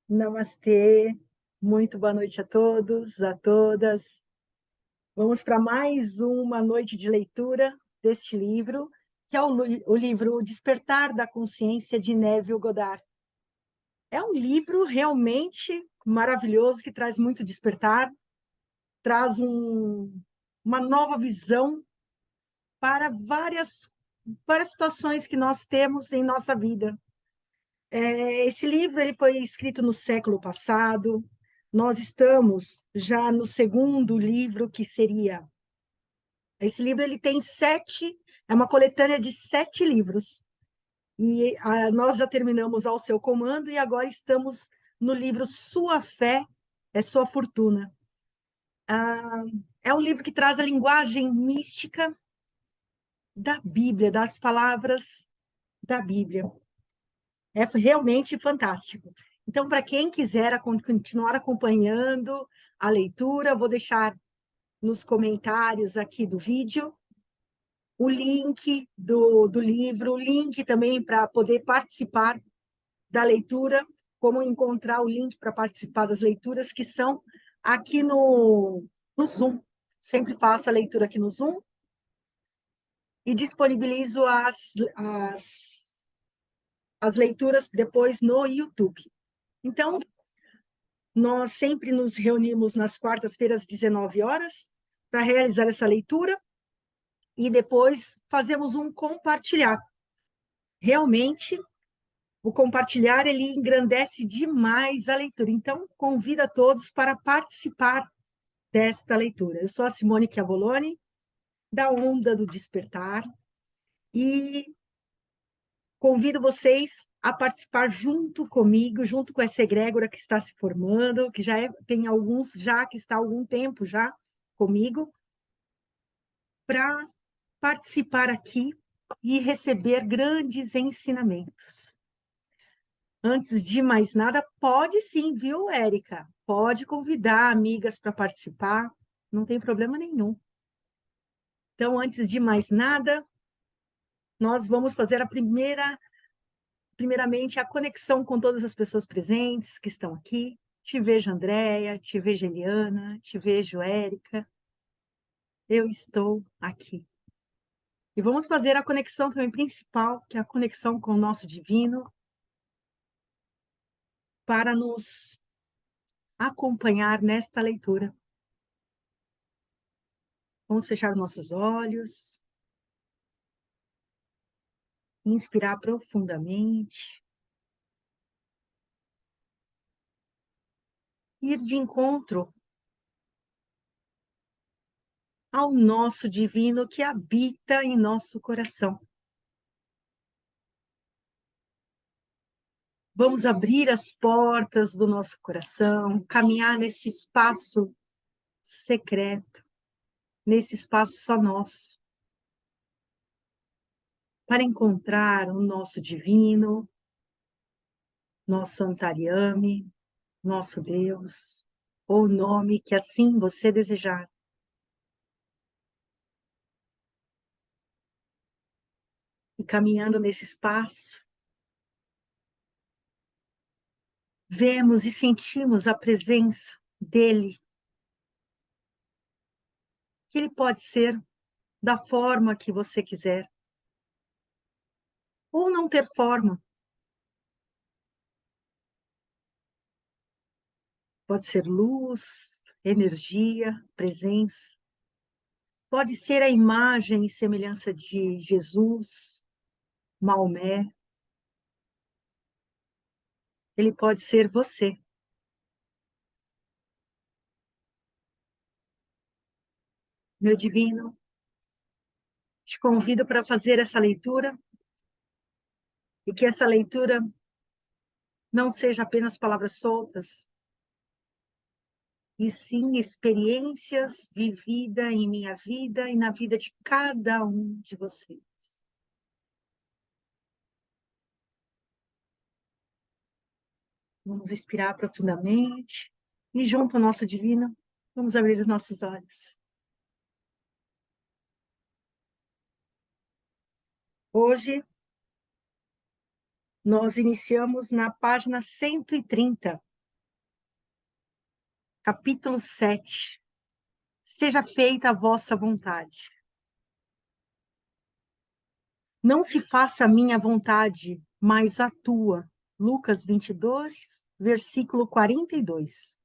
Namastê, muito boa noite a todos, a todas. Vamos para mais uma noite de leitura deste livro, que é o livro Despertar da Consciência, de Neville Goddard. É um livro realmente maravilhoso, que traz muito despertar, traz uma nova visão para várias situações que nós temos em nossa vida. Esse livro ele foi escrito no século passado. Nós estamos já no segundo livro, que seria... Esse livro ele tem é uma coletânea de 7 livros. E nós já terminamos Ao Seu Comando e agora estamos no livro Sua Fé é Sua Fortuna. Ah, é um livro que traz a linguagem mística da Bíblia, das palavras da Bíblia. É realmente fantástico. Então, para quem quiser continuar acompanhando a leitura, vou deixar nos comentários aqui do vídeo o link do livro, o link também para poder participar da leitura, como encontrar o link para participar das leituras, que são aqui no Zoom. Sempre faço a leitura aqui no Zoom e disponibilizo as leituras depois no YouTube. Então, nós sempre nos reunimos nas quartas-feiras, às 19 horas, para realizar essa leitura e depois fazemos um compartilhar. Realmente, o compartilhar, ele engrandece demais a leitura. Então, convido a todos para participar desta leitura. Eu sou a Simone Chiavoloni, da Onda do Despertar, e convido vocês a participar junto comigo, junto com essa egrégora que está se formando, que tem alguns já, que está há algum tempo já comigo, para participar aqui e receber grandes ensinamentos. Antes de mais nada, pode sim, viu, Érica? Pode convidar amigas para participar, não tem problema nenhum. Então, antes de mais nada, nós vamos fazer primeiramente, a conexão com todas as pessoas presentes que estão aqui. Te vejo, Andréia, te vejo, Eliana, te vejo, Érica. Eu estou aqui. E vamos fazer a conexão também principal, que é a conexão com o nosso divino, para nos acompanhar nesta leitura. Vamos fechar nossos olhos, inspirar profundamente, ir de encontro ao nosso divino que habita em nosso coração. Vamos abrir as portas do nosso coração, caminhar nesse espaço secreto, nesse espaço só nosso, para encontrar o nosso divino, nosso Antaryami, nosso Deus, ou o nome que assim você desejar. E caminhando nesse espaço, vemos e sentimos a presença dele, que ele pode ser da forma que você quiser, ou não ter forma. Pode ser luz, energia, presença. Pode ser a imagem e semelhança de Jesus, Maomé. Ele pode ser você. Meu divino, te convido para fazer essa leitura e que essa leitura não seja apenas palavras soltas, e sim experiências vividas em minha vida e na vida de cada um de vocês. Vamos respirar profundamente e, junto ao nosso divino, vamos abrir os nossos olhos. Hoje, nós iniciamos na página 130 capítulo 7. Seja feita a vossa vontade. Não se faça a minha vontade, mas a tua. Lucas 22, versículo 42.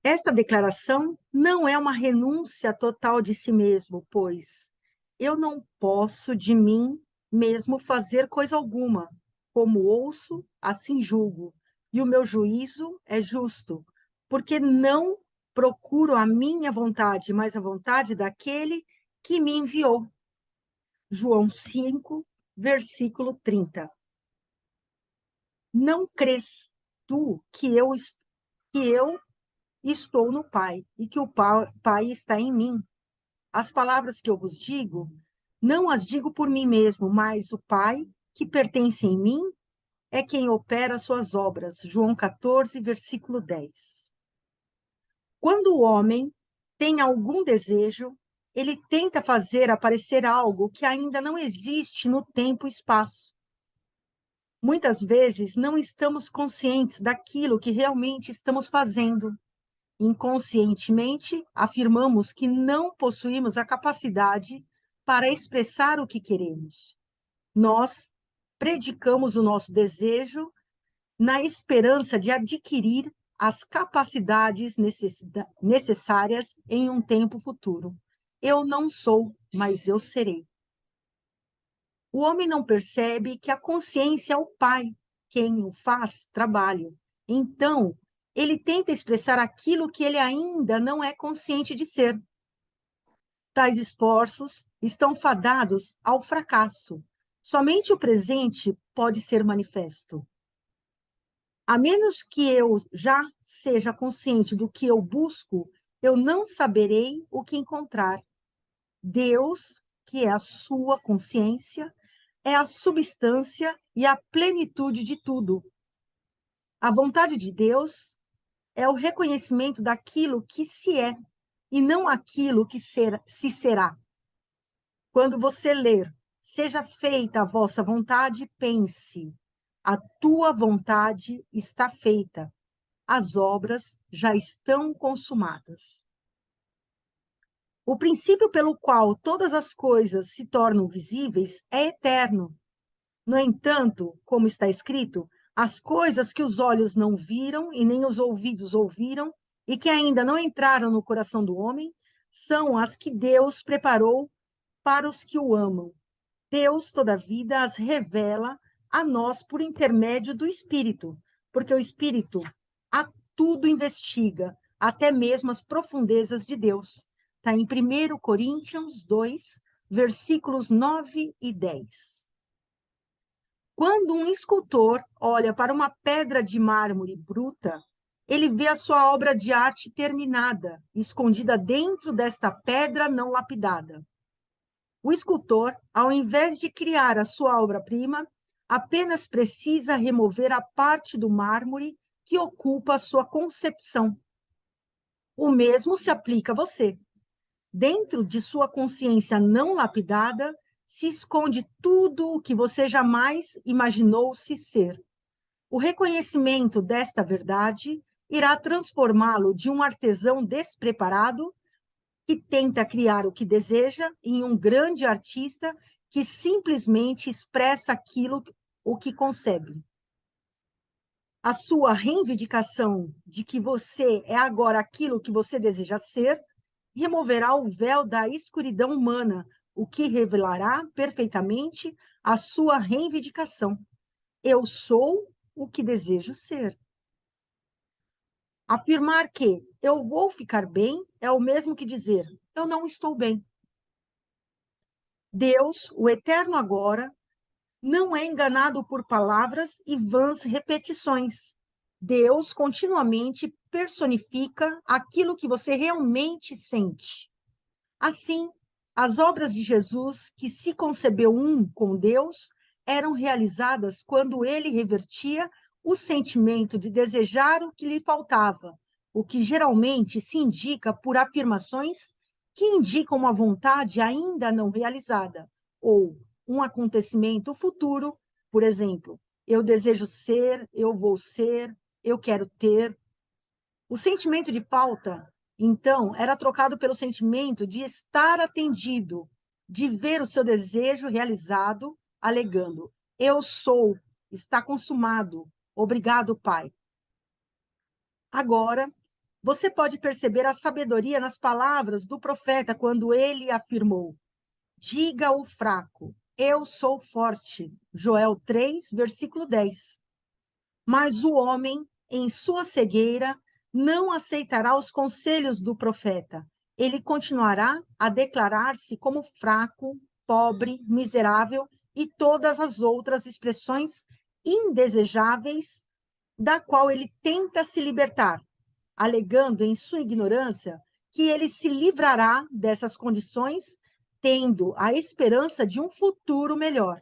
Esta declaração não é uma renúncia total de si mesmo, pois eu não posso de mim mesmo fazer coisa alguma. Como ouço, assim julgo, e o meu juízo é justo, porque não procuro a minha vontade, mas a vontade daquele que me enviou. João 5, versículo 30. Não crês tu que eu estou no Pai e que o Pai está em mim? As palavras que eu vos digo, não as digo por mim mesmo, mas o Pai que pertence em mim é quem opera as suas obras. João 14, versículo 10. Quando o homem tem algum desejo, ele tenta fazer aparecer algo que ainda não existe no tempo e espaço. Muitas vezes não estamos conscientes daquilo que realmente estamos fazendo. Inconscientemente, afirmamos que não possuímos a capacidade para expressar o que queremos. Nós predicamos o nosso desejo na esperança de adquirir as capacidades necessárias em um tempo futuro. Eu não sou, mas eu serei. O homem não percebe que a consciência é o pai, quem o faz trabalho. Então, ele tenta expressar aquilo que ele ainda não é consciente de ser. Tais esforços estão fadados ao fracasso. Somente o presente pode ser manifesto. A menos que eu já seja consciente do que eu busco, eu não saberei o que encontrar. Deus, que é a sua consciência, é a substância e a plenitude de tudo. A vontade de Deus é o reconhecimento daquilo que se é e não aquilo que se será. Quando você ler, seja feita a vossa vontade, pense, a tua vontade está feita, as obras já estão consumadas. O princípio pelo qual todas as coisas se tornam visíveis é eterno. No entanto, como está escrito, as coisas que os olhos não viram e nem os ouvidos ouviram e que ainda não entraram no coração do homem, são as que Deus preparou para os que o amam. Deus, todavia, as revela a nós por intermédio do Espírito, porque o Espírito a tudo investiga, até mesmo as profundezas de Deus. Está em 1 Coríntios 2, versículos 9 e 10. Quando um escultor olha para uma pedra de mármore bruta, ele vê a sua obra de arte terminada, escondida dentro desta pedra não lapidada. O escultor, ao invés de criar a sua obra-prima, apenas precisa remover a parte do mármore que ocupa a sua concepção. O mesmo se aplica a você. Dentro de sua consciência não lapidada, se esconde tudo o que você jamais imaginou-se ser. O reconhecimento desta verdade irá transformá-lo de um artesão despreparado, que tenta criar o que deseja, em um grande artista que simplesmente expressa aquilo o que concebe. A sua reivindicação de que você é agora aquilo que você deseja ser removerá o véu da escuridão humana, o que revelará perfeitamente a sua reivindicação. Eu sou o que desejo ser. Afirmar que eu vou ficar bem é o mesmo que dizer eu não estou bem. Deus, o eterno agora, não é enganado por palavras e vãs repetições. Deus continuamente personifica aquilo que você realmente sente. Assim, as obras de Jesus, que se concebeu um com Deus, eram realizadas quando ele revertia o sentimento de desejar o que lhe faltava, o que geralmente se indica por afirmações que indicam uma vontade ainda não realizada, ou um acontecimento futuro, por exemplo, eu desejo ser, eu vou ser, eu quero ter. O sentimento de falta, então, era trocado pelo sentimento de estar atendido, de ver o seu desejo realizado, alegando: eu sou, está consumado, obrigado, Pai. Agora, você pode perceber a sabedoria nas palavras do profeta quando ele afirmou: diga ao fraco, eu sou forte. Joel 3, versículo 10. Mas o homem, em sua cegueira, não aceitará os conselhos do profeta. Ele continuará a declarar-se como fraco, pobre, miserável e todas as outras expressões indesejáveis da qual ele tenta se libertar, alegando em sua ignorância que ele se livrará dessas condições, tendo a esperança de um futuro melhor.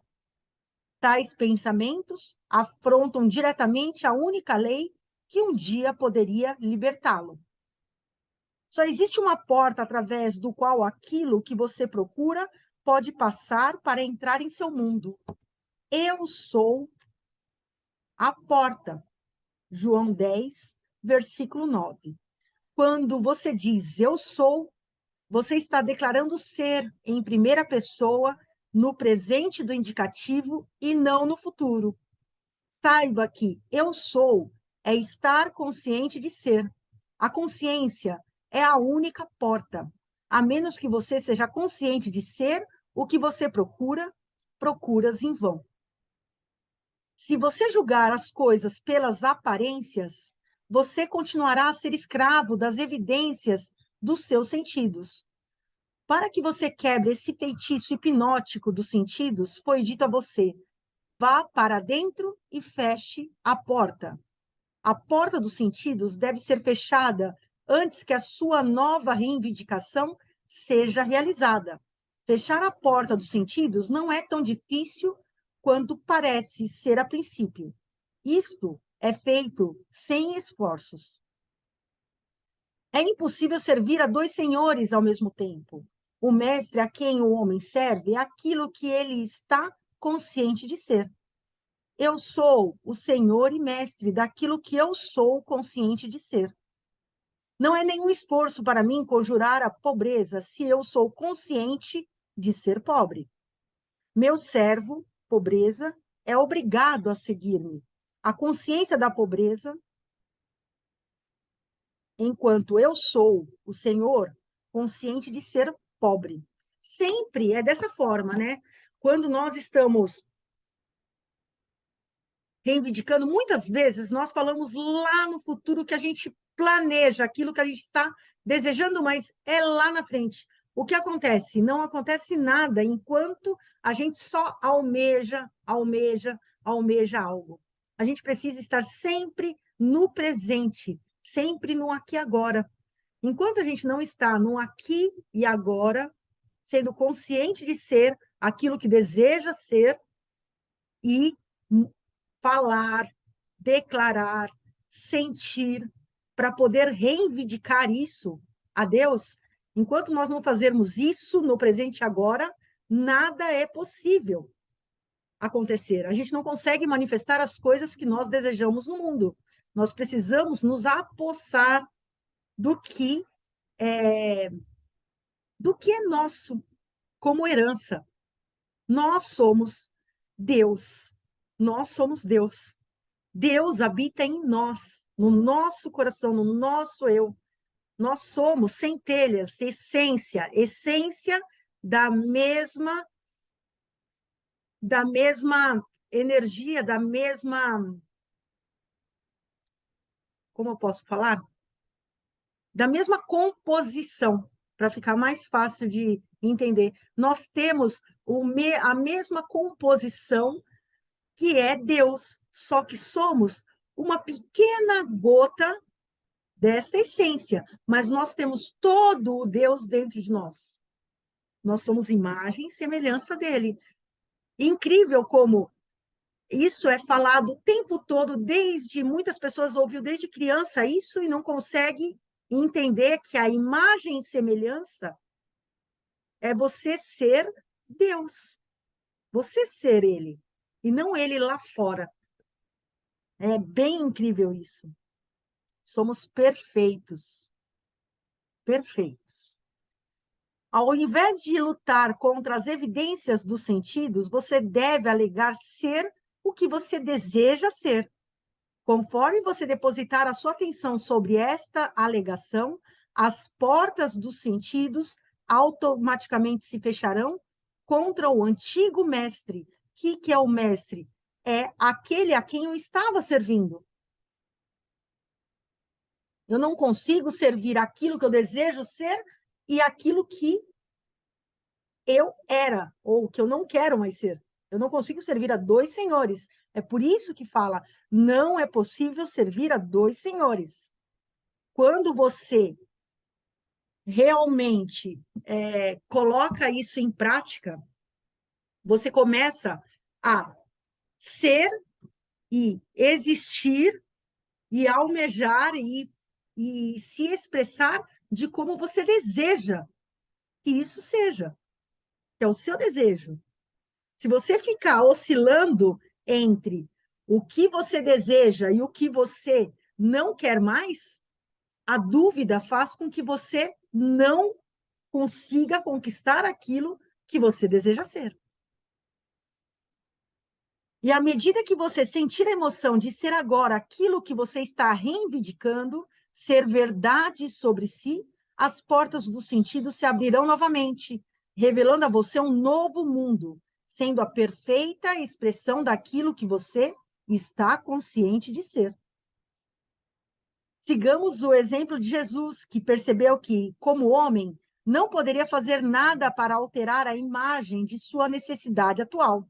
Tais pensamentos afrontam diretamente a única lei que um dia poderia libertá-lo. Só existe uma porta através do qual aquilo que você procura pode passar para entrar em seu mundo. Eu sou a porta. João 10, versículo 9. Quando você diz eu sou, você está declarando ser em primeira pessoa, no presente do indicativo e não no futuro. Saiba que eu sou é estar consciente de ser. A consciência é a única porta. A menos que você seja consciente de ser o que você procura, procuras em vão. Se você julgar as coisas pelas aparências, você continuará a ser escravo das evidências dos seus sentidos. Para que você quebre esse feitiço hipnótico dos sentidos, foi dito a você: vá para dentro e feche a porta. A porta dos sentidos deve ser fechada antes que a sua nova reivindicação seja realizada. Fechar a porta dos sentidos não é tão difícil quanto parece ser a princípio. Isto é feito sem esforços. É impossível servir a dois senhores ao mesmo tempo. O mestre a quem o homem serve é aquilo que ele está consciente de ser. Eu sou o senhor e mestre daquilo que eu sou consciente de ser. Não é nenhum esforço para mim conjurar a pobreza se eu sou consciente de ser pobre. Meu servo, pobreza, é obrigado a seguir-me. A consciência da pobreza, enquanto eu sou o senhor, consciente de ser pobre. Sempre é dessa forma, né? Quando nós estamos reivindicando, muitas vezes nós falamos lá no futuro que a gente planeja, aquilo que a gente está desejando, mas é lá na frente. O que acontece? Não acontece nada enquanto a gente só almeja, almeja, almeja algo. A gente precisa estar sempre no presente, sempre no aqui e agora. Enquanto a gente não está no aqui e agora, sendo consciente de ser aquilo que deseja ser e falar, declarar, sentir, para poder reivindicar isso a Deus, enquanto nós não fazermos isso no presente e agora, nada é possível acontecer. A gente não consegue manifestar as coisas que nós desejamos no mundo. Nós precisamos nos apossar do que é nosso como herança. Nós somos Deus. Nós somos Deus. Deus habita em nós, no nosso coração, no nosso eu. Nós somos centelhas, essência, essência da mesma energia, da mesma, como eu posso falar? Da mesma composição, para ficar mais fácil de entender. Nós temos a mesma composição que é Deus, só que somos uma pequena gota dessa essência, mas nós temos todo o Deus dentro de nós. Nós somos imagem e semelhança dele. Incrível como isso é falado o tempo todo, desde muitas pessoas ouviram desde criança isso e não consegue entender que a imagem e semelhança é você ser Deus, você ser ele, e não ele lá fora. É bem incrível isso. somos perfeitos. Perfeitos. Ao invés de lutar contra as evidências dos sentidos, você deve alegar ser o que você deseja ser. Conforme você depositar a sua atenção sobre esta alegação, as portas dos sentidos automaticamente se fecharão contra o antigo mestre. Que é o mestre? É aquele a quem eu estava servindo. Eu não consigo servir aquilo que eu desejo ser e aquilo que eu era, ou que eu não quero mais ser. Eu não consigo servir a dois senhores. É por isso que fala, não é possível servir a dois senhores. Quando você realmente coloca isso em prática, você começa a ser e existir e almejar e se expressar de como você deseja que isso seja, que é o seu desejo. Se você ficar oscilando entre o que você deseja e o que você não quer mais, a dúvida faz com que você não consiga conquistar aquilo que você deseja ser. E à medida que você sentir a emoção de ser agora aquilo que você está reivindicando, ser verdade sobre si, as portas do sentido se abrirão novamente, revelando a você um novo mundo, sendo a perfeita expressão daquilo que você está consciente de ser. Sigamos o exemplo de Jesus, que percebeu que, como homem, não poderia fazer nada para alterar a imagem de sua necessidade atual.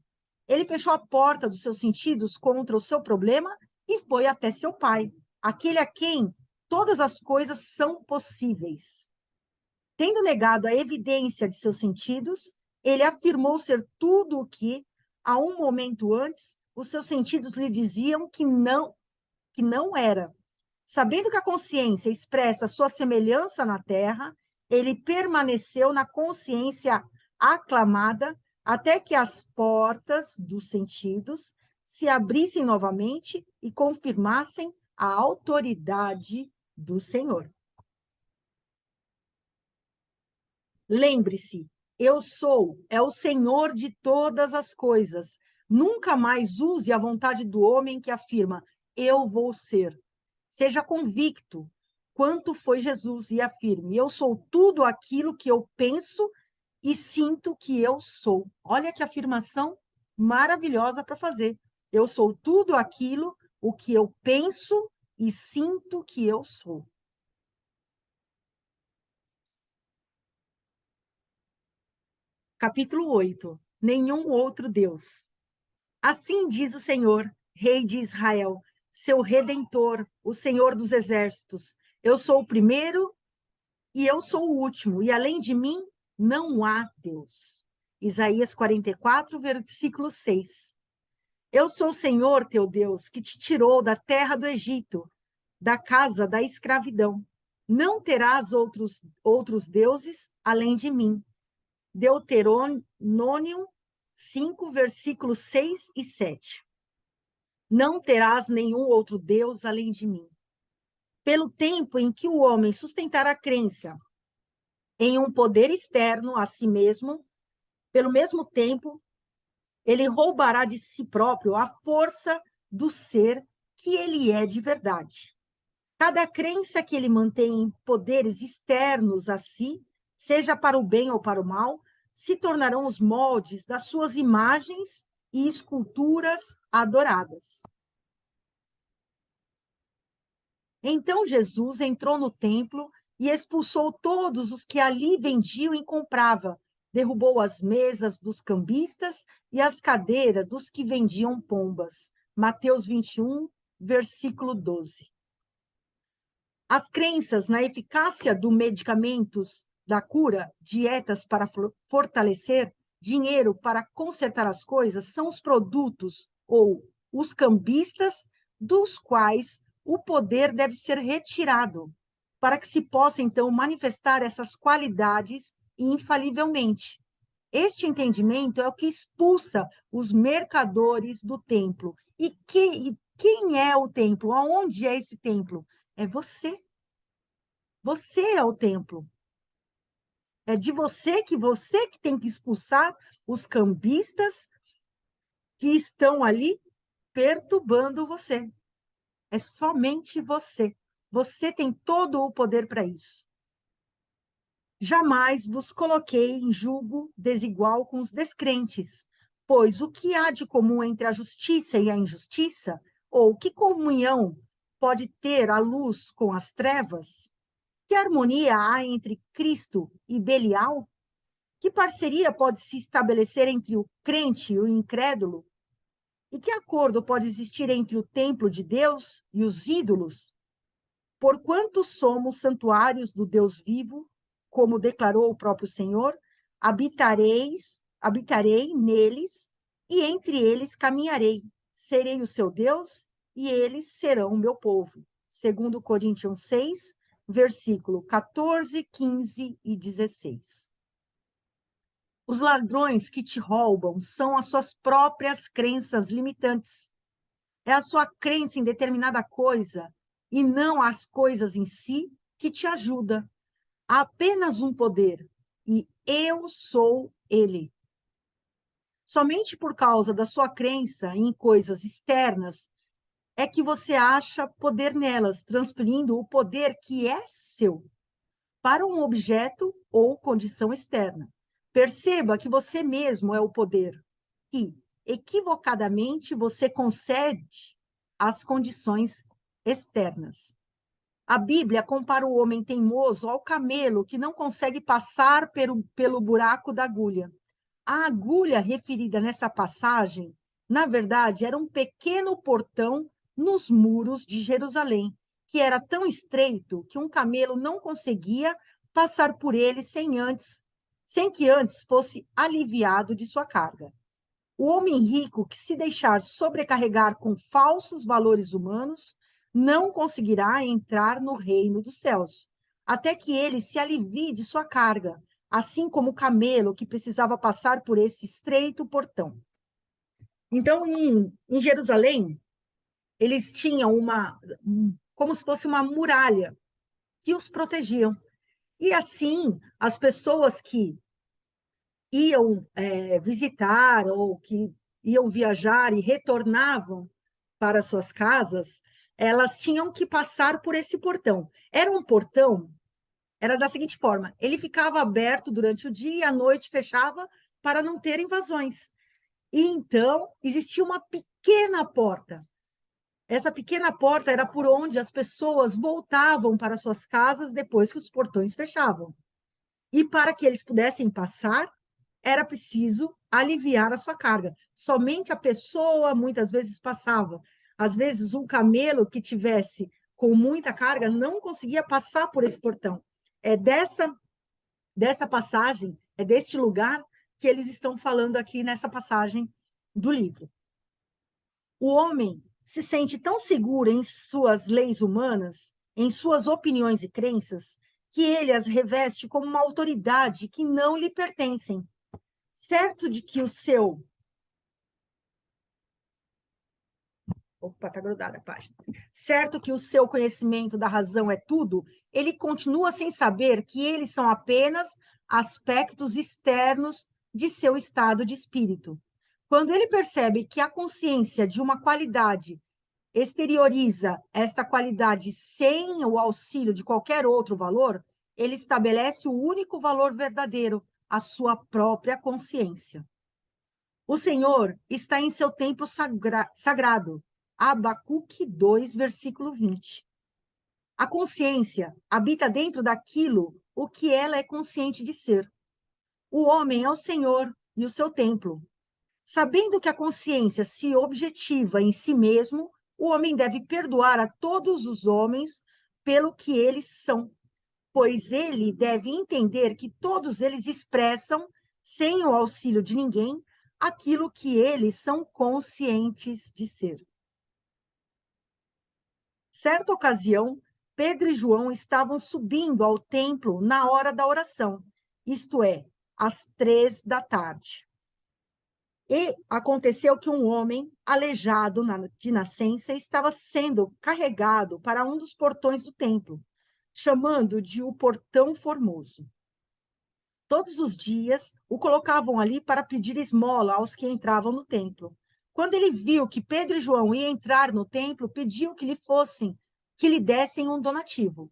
Ele fechou a porta dos seus sentidos contra o seu problema e foi até seu pai, aquele a quem todas as coisas são possíveis. Tendo negado a evidência de seus sentidos, ele afirmou ser tudo o que, a um momento antes, os seus sentidos lhe diziam que não era. Sabendo que a consciência expressa sua semelhança na Terra, ele permaneceu na consciência aclamada até que as portas dos sentidos se abrissem novamente e confirmassem a autoridade do Senhor. Lembre-se, eu sou, é o Senhor de todas as coisas. Nunca mais use a vontade do homem que afirma, eu vou ser. Seja convicto quanto foi Jesus e afirme, eu sou tudo aquilo que eu penso e sinto que eu sou. Olha que afirmação maravilhosa para fazer. Eu sou tudo aquilo o que eu penso e sinto que eu sou. Capítulo 8. Nenhum outro Deus. Assim diz o Senhor, Rei de Israel, seu Redentor, o Senhor dos Exércitos. Eu sou o primeiro e eu sou o último, e além de mim não há Deus. Isaías 44, versículo 6. Eu sou o Senhor, teu Deus, que te tirou da terra do Egito, da casa da escravidão. Não terás outros deuses além de mim. Deuteronômio 5, versículos 6 e 7. Não terás nenhum outro Deus além de mim. Pelo tempo em que o homem sustentar a crença em um poder externo a si mesmo, pelo mesmo tempo, ele roubará de si próprio a força do ser que ele é de verdade. Cada crença que ele mantém em poderes externos a si, seja para o bem ou para o mal, se tornarão os moldes das suas imagens e esculturas adoradas. Então Jesus entrou no templo e expulsou todos os que ali vendiam e compravam, derrubou as mesas dos cambistas e as cadeiras dos que vendiam pombas. Mateus 21, versículo 12. As crenças na eficácia dos medicamentos da cura, dietas para fortalecer, dinheiro para consertar as coisas, são os produtos ou os cambistas dos quais o poder deve ser retirado, para que se possa, então, manifestar essas qualidades infalivelmente. Este entendimento é o que expulsa os mercadores do templo. E quem é o templo? Aonde é esse templo? é você. Você é o templo. É de você que tem que expulsar os cambistas que estão ali perturbando você. É somente você. Você tem todo o poder para isso. Jamais vos coloquei em julgo desigual com os descrentes, pois o que há de comum entre a justiça e a injustiça? Ou que comunhão pode ter a luz com as trevas? Que harmonia há entre Cristo e Belial? Que parceria pode se estabelecer entre o crente e o incrédulo? E que acordo pode existir entre o templo de Deus e os ídolos? Porquanto somos santuários do Deus vivo, como declarou o próprio Senhor, habitarei neles, e entre eles caminharei. Serei o seu Deus, e eles serão o meu povo. Segundo Coríntios 6, versículo 14, 15 e 16. Os ladrões que te roubam são as suas próprias crenças limitantes. É a sua crença em determinada coisa e não as coisas em si que te ajuda. Há apenas um poder, e eu sou ele. Somente por causa da sua crença em coisas externas é que você acha poder nelas, transferindo o poder que é seu para um objeto ou condição externa. Perceba que você mesmo é o poder que, equivocadamente, você concede às condições externas. A Bíblia compara o homem teimoso ao camelo que não consegue passar pelo buraco da agulha. A agulha referida nessa passagem, na verdade, era um pequeno portão nos muros de Jerusalém, que era tão estreito que um camelo não conseguia passar por ele sem que antes fosse aliviado de sua carga. O homem rico que se deixar sobrecarregar com falsos valores humanos não conseguirá entrar no reino dos céus, até que ele se alivie de sua carga, assim como o camelo que precisava passar por esse estreito portão. Então, em Jerusalém, eles tinham como se fosse uma muralha que os protegiam. E assim, as pessoas que iam visitar ou que iam viajar e retornavam para suas casas, elas tinham que passar por esse portão. Era um portão, era da seguinte forma: ele ficava aberto durante o dia e à noite fechava para não ter invasões. E então existia uma pequena porta. Essa pequena porta era por onde as pessoas voltavam para suas casas depois que os portões fechavam. E para que eles pudessem passar, era preciso aliviar a sua carga. Somente a pessoa muitas vezes passava. Às vezes, um camelo que tivesse com muita carga não conseguia passar por esse portão. É dessa passagem, é deste lugar que eles estão falando aqui nessa passagem do livro. O homem se sente tão seguro em suas leis humanas, em suas opiniões e crenças, que ele as reveste como uma autoridade que não lhe pertencem. Certo de que o seu... Opa, tá grudada a página. Certo que o seu conhecimento da razão é tudo, ele continua sem saber que eles são apenas aspectos externos de seu estado de espírito. Quando ele percebe que a consciência de uma qualidade exterioriza esta qualidade sem o auxílio de qualquer outro valor, ele estabelece o único valor verdadeiro, a sua própria consciência. O Senhor está em seu templo sagrado. Abacuque 2, versículo 20. A consciência habita dentro daquilo o que ela é consciente de ser. O homem é o Senhor e o seu templo. Sabendo que a consciência se objetiva em si mesmo, o homem deve perdoar a todos os homens pelo que eles são, pois ele deve entender que todos eles expressam, sem o auxílio de ninguém, aquilo que eles são conscientes de ser. Certa ocasião, Pedro e João estavam subindo ao templo na hora da oração, isto é, às 3 da tarde. E aconteceu que um homem, aleijado de nascença, estava sendo carregado para um dos portões do templo, chamando de o Portão Formoso. Todos os dias o colocavam ali para pedir esmola aos que entravam no templo. Quando ele viu que Pedro e João iam entrar no templo, pediu que lhe dessem um donativo.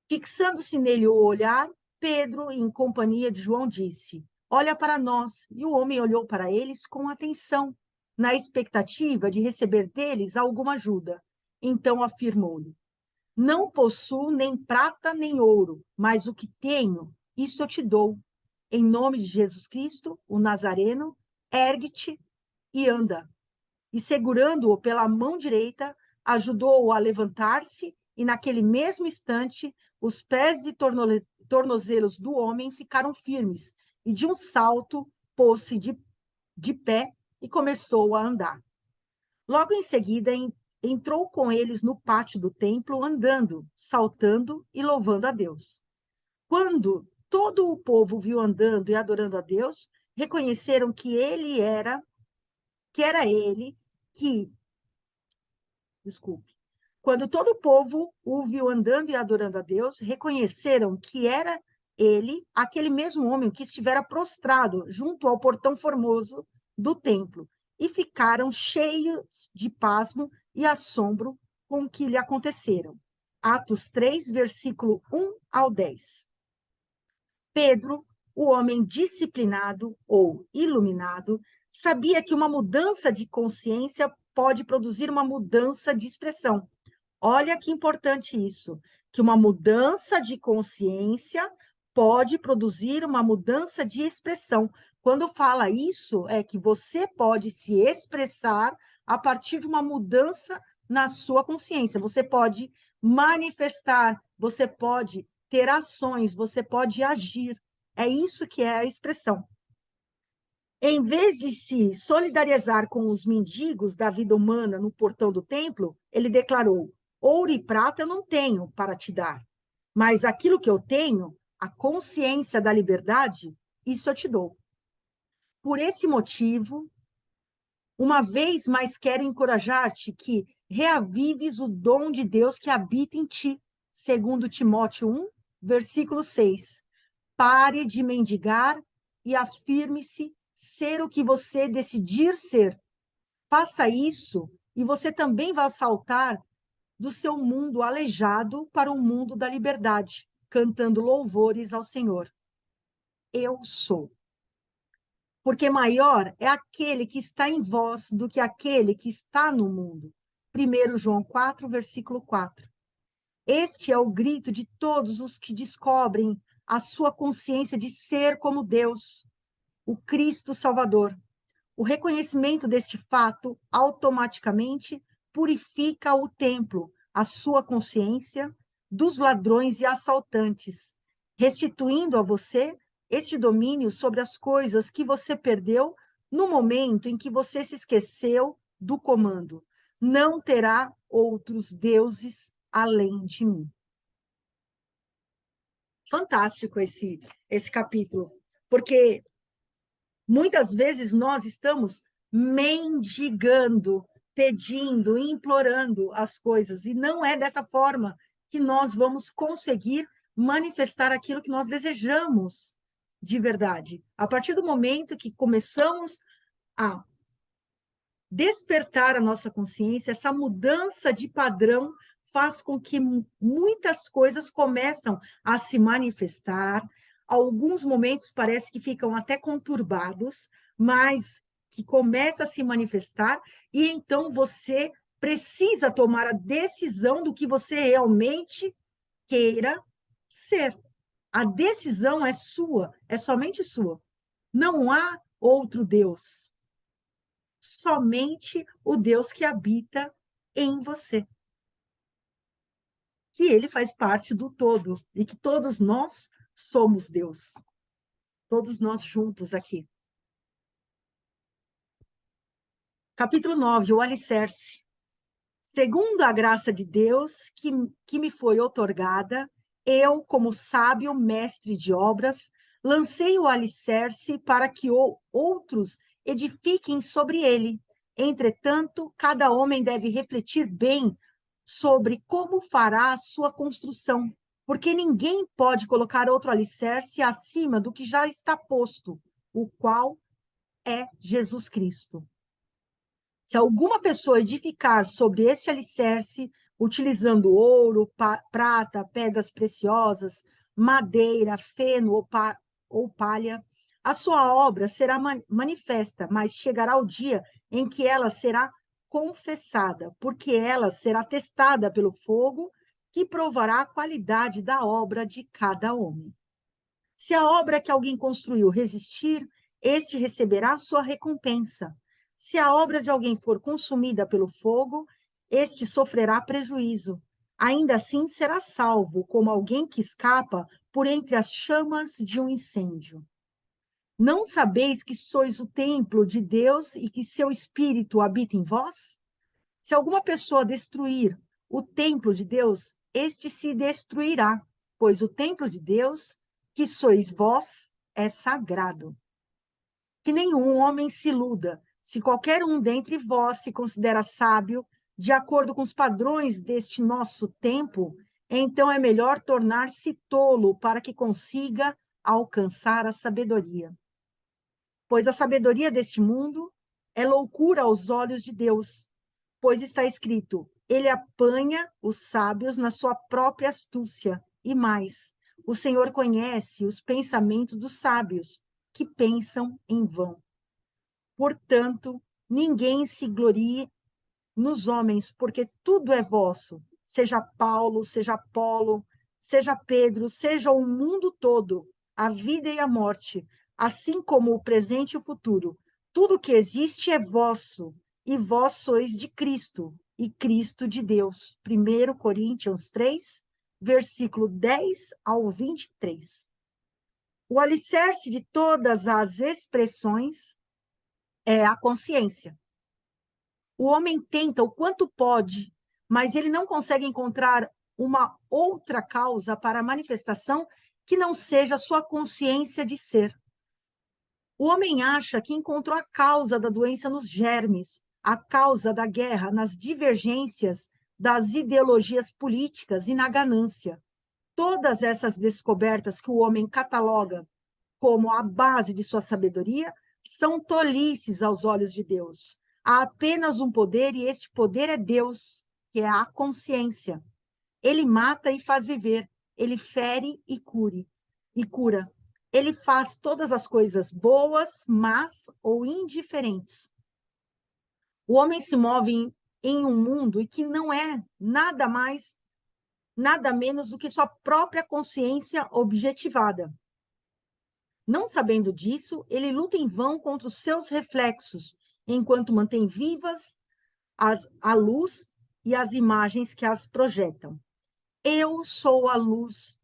Fixando-se nele o olhar, Pedro, em companhia de João, disse: Olha para nós. E o homem olhou para eles com atenção, na expectativa de receber deles alguma ajuda. Então afirmou-lhe: Não possuo nem prata nem ouro, mas o que tenho, isso eu te dou. Em nome de Jesus Cristo, o Nazareno, ergue-te e anda. E segurando-o pela mão direita, ajudou-o a levantar-se, e naquele mesmo instante, os pés e tornozelos do homem ficaram firmes, e de um salto pôs-se de pé e começou a andar. Logo em seguida, entrou com eles no pátio do templo, andando, saltando e louvando a Deus. Quando todo o povo viu andando e adorando a Deus, reconheceram que era ele que desculpe. Quando todo o povo o viu andando e adorando a Deus, reconheceram que era ele, aquele mesmo homem que estivera prostrado junto ao portão formoso do templo, e ficaram cheios de pasmo e assombro com o que lhe aconteceram. Atos 3, versículo 1 ao 10. Pedro, o homem disciplinado ou iluminado, sabia que uma mudança de consciência pode produzir uma mudança de expressão. Olha que importante isso, que uma mudança de consciência pode produzir uma mudança de expressão. Quando fala isso, é que você pode se expressar a partir de uma mudança na sua consciência. Você pode manifestar, você pode ter ações, você pode agir. É isso que é a expressão. Em vez de se solidarizar com os mendigos da vida humana no portão do templo, ele declarou: Ouro e prata eu não tenho para te dar, mas aquilo que eu tenho, a consciência da liberdade, isso eu te dou. Por esse motivo, uma vez mais quero encorajar-te que reavives o dom de Deus que habita em ti, segundo Timóteo 1, versículo 6. Pare de mendigar e afirme-se ser o que você decidir ser. Faça isso e você também vai saltar do seu mundo aleijado para o mundo da liberdade, cantando louvores ao Senhor. Eu sou. Porque maior é aquele que está em vós do que aquele que está no mundo. 1 João 4, versículo 4. Este é o grito de todos os que descobrem a sua consciência de ser como Deus, o Cristo Salvador. O reconhecimento deste fato automaticamente purifica o templo, a sua consciência, dos ladrões e assaltantes, restituindo a você este domínio sobre as coisas que você perdeu no momento em que você se esqueceu do comando. Não terá outros deuses além de mim. Fantástico esse capítulo, porque muitas vezes nós estamos mendigando, pedindo, implorando as coisas, e não é dessa forma que nós vamos conseguir manifestar aquilo que nós desejamos de verdade. A partir do momento que começamos a despertar a nossa consciência, essa mudança de padrão faz com que muitas coisas começam a se manifestar. Alguns momentos parece que ficam até conturbados, mas que começa a se manifestar, e então você precisa tomar a decisão do que você realmente queira ser. A decisão é sua, é somente sua. Não há outro Deus. Somente o Deus que habita em você. Que ele faz parte do todo e que todos nós somos Deus. Todos nós juntos aqui. Capítulo 9, o alicerce. Segundo a graça de Deus que me foi outorgada, eu, como sábio mestre de obras, lancei o alicerce para que outros edifiquem sobre ele. Entretanto, cada homem deve refletir bem sobre como fará a sua construção, porque ninguém pode colocar outro alicerce acima do que já está posto, o qual é Jesus Cristo. Se alguma pessoa edificar sobre este alicerce, utilizando ouro, prata, pedras preciosas, madeira, feno ou palha, a sua obra será manifesta, mas chegará o dia em que ela será confessada, porque ela será testada pelo fogo, que provará a qualidade da obra de cada homem. Se a obra que alguém construiu resistir, este receberá sua recompensa. Se a obra de alguém for consumida pelo fogo, este sofrerá prejuízo. Ainda assim será salvo, como alguém que escapa por entre as chamas de um incêndio. Não sabeis que sois o templo de Deus e que seu Espírito habita em vós? Se alguma pessoa destruir o templo de Deus, este se destruirá, pois o templo de Deus, que sois vós, é sagrado. Que nenhum homem se iluda. Se qualquer um dentre vós se considera sábio, de acordo com os padrões deste nosso tempo, então é melhor tornar-se tolo para que consiga alcançar a sabedoria. Pois a sabedoria deste mundo é loucura aos olhos de Deus, pois está escrito, ele apanha os sábios na sua própria astúcia, e mais, o Senhor conhece os pensamentos dos sábios, que pensam em vão. Portanto, ninguém se glorie nos homens, porque tudo é vosso, seja Paulo, seja Apolo, seja Pedro, seja o mundo todo, a vida e a morte, assim como o presente e o futuro. Tudo que existe é vosso, e vós sois de Cristo, e Cristo de Deus. 1 Coríntios 3, versículo 10 ao 23. O alicerce de todas as expressões é a consciência. O homem tenta o quanto pode, mas ele não consegue encontrar uma outra causa para a manifestação que não seja a sua consciência de ser. O homem acha que encontrou a causa da doença nos germes, a causa da guerra nas divergências das ideologias políticas e na ganância. Todas essas descobertas que o homem cataloga como a base de sua sabedoria são tolices aos olhos de Deus. Há apenas um poder e este poder é Deus, que é a consciência. Ele mata e faz viver, ele fere e cura. Ele faz todas as coisas boas, más ou indiferentes. O homem se move em um mundo e que não é nada mais, nada menos do que sua própria consciência objetivada. Não sabendo disso, ele luta em vão contra os seus reflexos, enquanto mantém vivas a luz e as imagens que as projetam. Eu sou a luz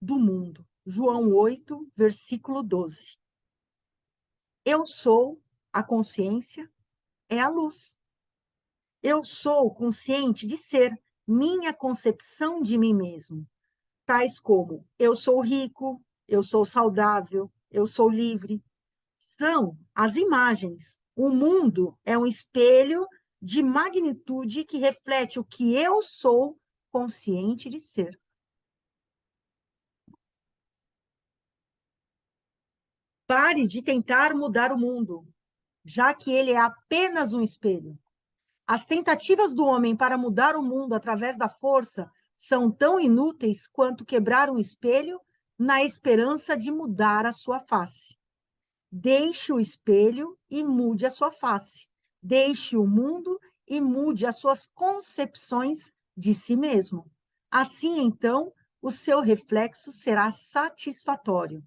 do mundo. João 8, versículo 12. Eu sou a consciência, é a luz. Eu sou consciente de ser minha concepção de mim mesmo, tais como eu sou rico, eu sou saudável, eu sou livre. São as imagens. O mundo é um espelho de magnitude que reflete o que eu sou consciente de ser. Pare de tentar mudar o mundo, já que ele é apenas um espelho. As tentativas do homem para mudar o mundo através da força são tão inúteis quanto quebrar um espelho na esperança de mudar a sua face. Deixe o espelho e mude a sua face. Deixe o mundo e mude as suas concepções de si mesmo. Assim, então, o seu reflexo será satisfatório.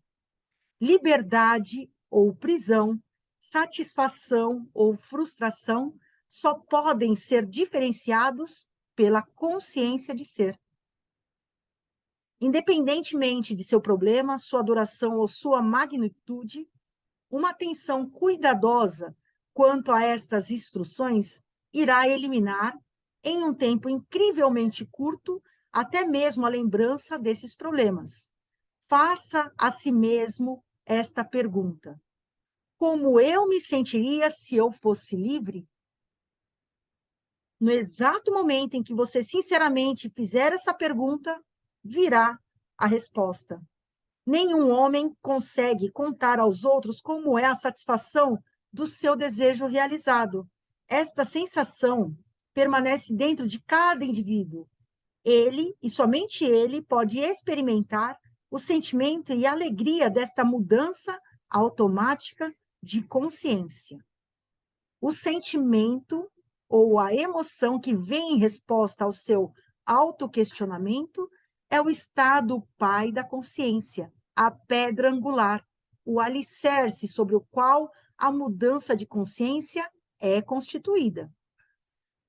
Liberdade ou prisão, satisfação ou frustração só podem ser diferenciados pela consciência de ser. Independentemente de seu problema, sua duração ou sua magnitude, uma atenção cuidadosa quanto a estas instruções irá eliminar, em um tempo incrivelmente curto, até mesmo a lembrança desses problemas. Faça a si mesmo esta pergunta: como eu me sentiria se eu fosse livre? No exato momento em que você sinceramente fizer essa pergunta, virá a resposta. Nenhum homem consegue contar aos outros como é a satisfação do seu desejo realizado. Esta sensação permanece dentro de cada indivíduo. Ele, e somente ele, pode experimentar o sentimento e a alegria desta mudança automática de consciência. O sentimento ou a emoção que vem em resposta ao seu autoquestionamento é o estado pai da consciência, a pedra angular, o alicerce sobre o qual a mudança de consciência é constituída.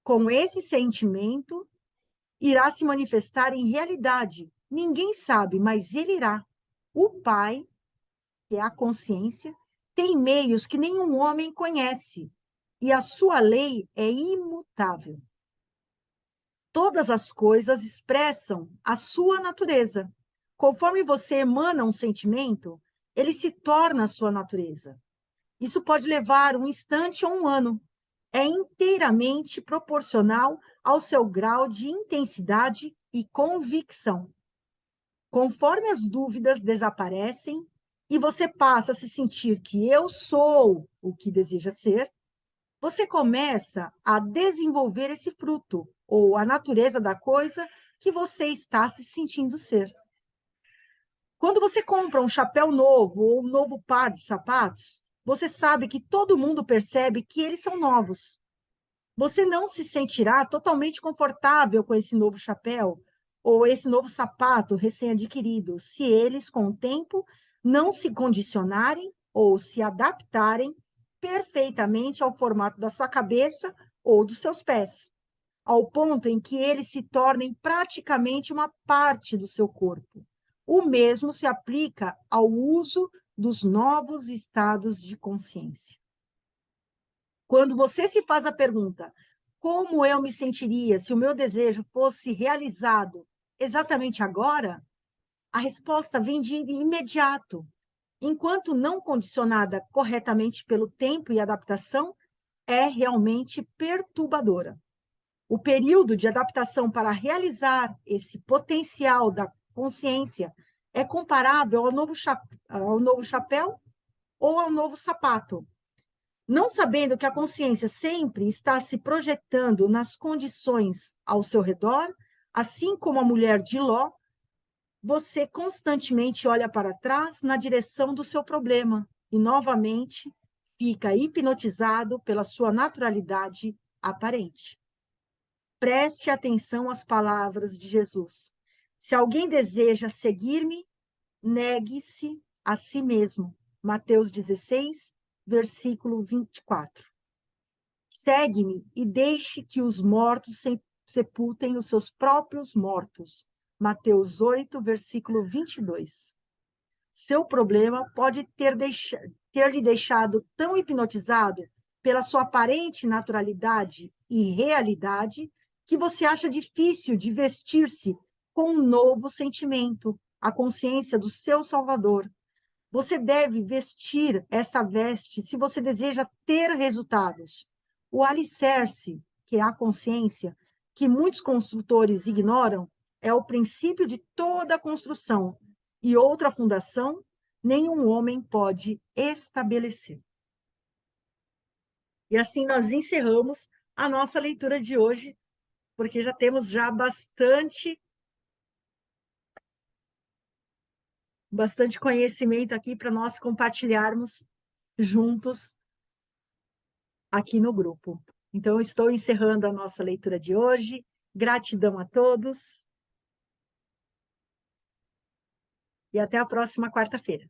Com esse sentimento, irá se manifestar em realidade. Ninguém sabe, mas ele irá. O pai, que é a consciência, tem meios que nenhum homem conhece, e a sua lei é imutável. Todas as coisas expressam a sua natureza. Conforme você emana um sentimento, ele se torna a sua natureza. Isso pode levar um instante ou um ano. É inteiramente proporcional ao seu grau de intensidade e convicção. Conforme as dúvidas desaparecem e você passa a se sentir que eu sou o que deseja ser, você começa a desenvolver esse fruto, ou a natureza da coisa que você está se sentindo ser. Quando você compra um chapéu novo ou um novo par de sapatos, você sabe que todo mundo percebe que eles são novos. Você não se sentirá totalmente confortável com esse novo chapéu ou esse novo sapato recém-adquirido, se eles, com o tempo, não se condicionarem ou se adaptarem perfeitamente ao formato da sua cabeça ou dos seus pés, ao ponto em que eles se tornem praticamente uma parte do seu corpo. O mesmo se aplica ao uso dos novos estados de consciência. Quando você se faz a pergunta, como eu me sentiria se o meu desejo fosse realizado exatamente agora? A resposta vem de imediato. Enquanto não condicionada corretamente pelo tempo e adaptação, é realmente perturbadora. O período de adaptação para realizar esse potencial da consciência é comparável ao novo chapéu ou ao novo sapato. Não sabendo que a consciência sempre está se projetando nas condições ao seu redor, assim como a mulher de Ló, você constantemente olha para trás na direção do seu problema e, novamente, fica hipnotizado pela sua naturalidade aparente. Preste atenção às palavras de Jesus. Se alguém deseja seguir-me, negue-se a si mesmo. Mateus 16, versículo 24. Segue-me e deixe que os mortos sepultem os seus próprios mortos. Mateus 8, versículo 22. Seu problema pode ter lhe deixado tão hipnotizado pela sua aparente naturalidade e realidade que você acha difícil de vestir-se com um novo sentimento, a consciência do seu Salvador. Você deve vestir essa veste se você deseja ter resultados. O alicerce, que é a consciência, que muitos construtores ignoram, é o princípio de toda a construção, e outra fundação nenhum homem pode estabelecer. E assim nós encerramos a nossa leitura de hoje, porque já temos bastante conhecimento aqui para nós compartilharmos juntos aqui no grupo. Então, eu estou encerrando a nossa leitura de hoje. Gratidão a todos. E até a próxima quarta-feira.